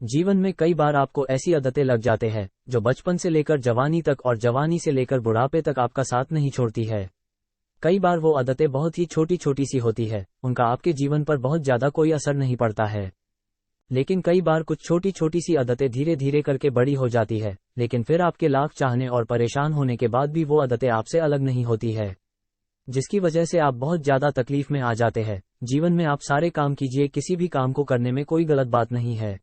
जीवन में कई बार आपको ऐसी आदतें लग जाते हैं जो बचपन से लेकर जवानी तक और जवानी से लेकर बुढ़ापे तक आपका साथ नहीं छोड़ती है। कई बार वो आदतें बहुत ही छोटी छोटी सी होती है, उनका आपके जीवन पर बहुत ज्यादा कोई असर नहीं पड़ता है। लेकिन कई बार कुछ छोटी छोटी सी आदतें धीरे धीरे करके बड़ी हो जाती है, लेकिन फिर आपके लाख चाहने और परेशान होने के बाद भी वो आदतें आपसे अलग नहीं होती है, जिसकी वजह से आप बहुत ज्यादा तकलीफ में आ जाते हैं। जीवन में आप सारे काम कीजिए, किसी भी काम को करने में कोई गलत बात नहीं है,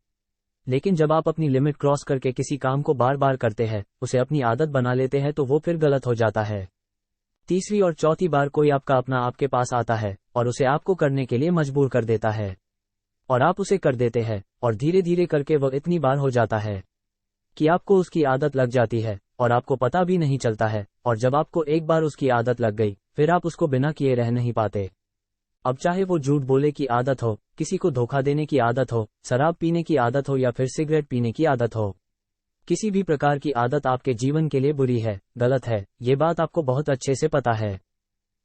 लेकिन जब आप अपनी लिमिट क्रॉस करके किसी काम को बार बार करते हैं, उसे अपनी आदत बना लेते हैं, तो वो फिर गलत हो जाता है। तीसरी और चौथी बार कोई आपका अपना आपके पास आता है और उसे आपको करने के लिए मजबूर कर देता है, और आप उसे कर देते हैं, और धीरे धीरे करके वो इतनी बार हो जाता है कि आपको उसकी आदत लग जाती है और आपको पता भी नहीं चलता है। और जब आपको एक बार उसकी आदत लग गई, फिर आप उसको बिना किए रह नहीं पाते। अब चाहे वो झूठ बोले की आदत हो, किसी को धोखा देने की आदत हो, शराब पीने की आदत हो या फिर सिगरेट पीने की आदत हो, किसी भी प्रकार की आदत आपके जीवन के लिए बुरी है, गलत है, ये बात आपको बहुत अच्छे से पता है।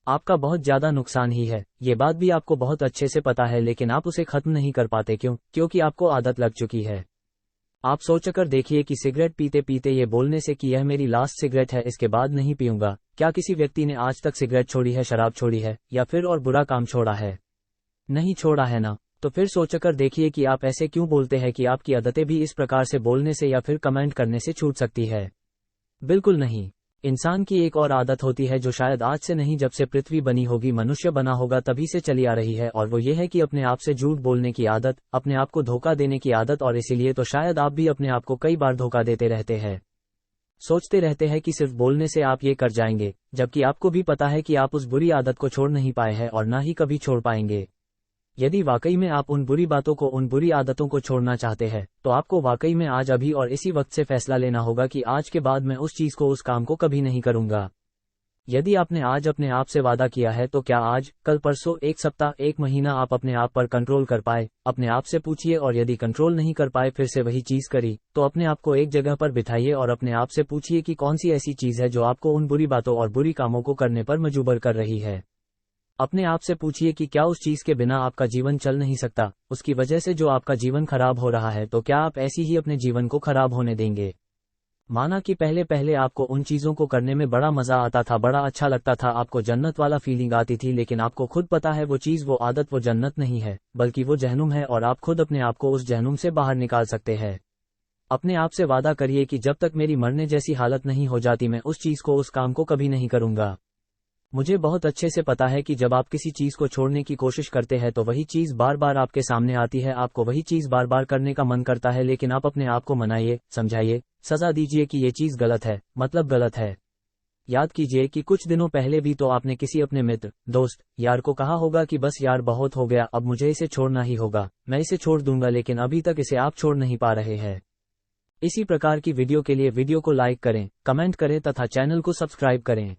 आपका बहुत ज्यादा नुकसान ही है, ये बात भी आपको बहुत अच्छे से पता है, लेकिन आप उसे खत्म नहीं कर पाते। क्यों? क्योंकि आपको आदत लग चुकी है। आप सोचकर देखिए कि सिगरेट पीते पीते ये बोलने से कि यह मेरी लास्ट सिगरेट है, इसके बाद नहीं पीऊंगा, क्या किसी व्यक्ति ने आज तक सिगरेट छोड़ी है, शराब छोड़ी है या फिर और बुरा काम छोड़ा है? नहीं छोड़ा है ना। तो फिर सोचकर देखिए कि आप ऐसे क्यों बोलते हैं कि आपकी आदतें भी इस प्रकार से बोलने से या फिर कमेंट करने से छूट सकती है? बिल्कुल नहीं। इंसान की एक और आदत होती है जो शायद आज से नहीं, जब से पृथ्वी बनी होगी, मनुष्य बना होगा, तभी से चली आ रही है, और वो ये है कि अपने आप से झूठ बोलने की आदत, अपने आप को धोखा देने की आदत। और इसीलिए तो शायद आप भी अपने आप को कई बार धोखा देते रहते हैं। सोचते रहते हैं कि सिर्फ बोलने से आप ये कर जाएंगे, जबकि आपको भी पता है कि आप उस बुरी आदत को छोड़ नहीं पाए हैं और ना ही कभी छोड़ पाएंगे। यदि वाकई में आप उन बुरी बातों को, उन बुरी आदतों को छोड़ना चाहते हैं, तो आपको वाकई में आज, अभी और इसी वक्त से फैसला लेना होगा कि आज के बाद मैं उस चीज को, उस काम को कभी नहीं करूंगा। यदि आपने आज अपने आप से वादा किया है, तो क्या आज, कल, परसों, एक सप्ताह, एक महीना आप अपने आप पर कंट्रोल कर पाए? अपने आप से पूछिए, और यदि कंट्रोल नहीं कर पाए, फिर से वही चीज करी, तो अपने आप को एक जगह पर बिठाइए और अपने आप से पूछिए कि कौन सी ऐसी चीज है जो आपको उन बुरी बातों और बुरी कामों को करने पर मजबूर कर रही है। अपने आप से पूछिए कि क्या उस चीज के बिना आपका जीवन चल नहीं सकता, उसकी वजह से जो आपका जीवन खराब हो रहा है, तो क्या आप ऐसी ही अपने जीवन को खराब होने देंगे? माना कि पहले पहले आपको उन चीजों को करने में बड़ा मजा आता था, बड़ा अच्छा लगता था, आपको जन्नत वाला फीलिंग आती थी, लेकिन आपको खुद पता है वो चीज, वो आदत, वो जन्नत नहीं है, बल्कि वो जहन्नुम है, और आप खुद अपने आप को उस जहन्नुम से बाहर निकाल सकते हैं। अपने आप से वादा करिए कि जब तक मेरी मरने जैसी हालत नहीं हो जाती, मैं उस चीज को, उस काम को कभी नहीं करूंगा। मुझे बहुत अच्छे से पता है कि जब आप किसी चीज को छोड़ने की कोशिश करते हैं, तो वही चीज बार बार आपके सामने आती है, आपको वही चीज बार बार करने का मन करता है, लेकिन आप अपने आप को मनाइए, समझाइए, सजा दीजिए कि ये चीज गलत है, मतलब गलत है। याद कीजिए कि कुछ दिनों पहले भी तो आपने किसी अपने मित्र, दोस्त, यार को कहा होगा कि बस यार बहुत हो गया, अब मुझे इसे छोड़ना ही होगा, मैं इसे छोड़ दूंगा, लेकिन अभी तक इसे आप छोड़ नहीं पा रहे हैं। इसी प्रकार की वीडियो के लिए वीडियो को लाइक करें, कमेंट करें तथा चैनल को सब्सक्राइब करें।